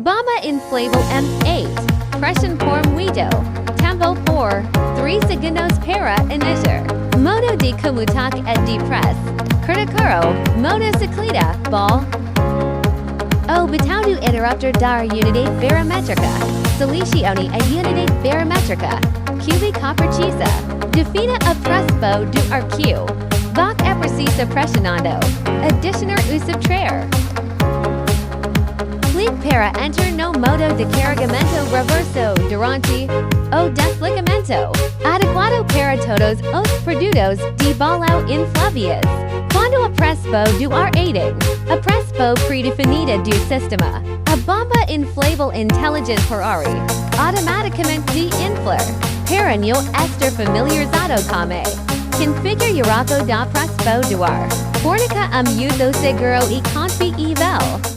Bomba inflável M8, Pression form Guido, Tempo 4, 3 segundos para iniciar, Moto de comutak et de press, Carro, motocicleta, ball. O botão do interruptor dar unidade barométrica, selecione a unidade barométrica, cubica precisa, defina a pressbo do arquivo, vac é precisa pressionando, adicionar o subtrair. Clique para enter no modo de carregamento reverso durante o desligamento, adequado para todos os produtos de balão infláveis. Quando a pressbo do ar aiding, a pressbo predefinida do sistema, a bomba inflável inteligente para automaticamente de inflar, para não estar familiarizado com configuração da pressbo do ar. Fornica uso seguro e confiável.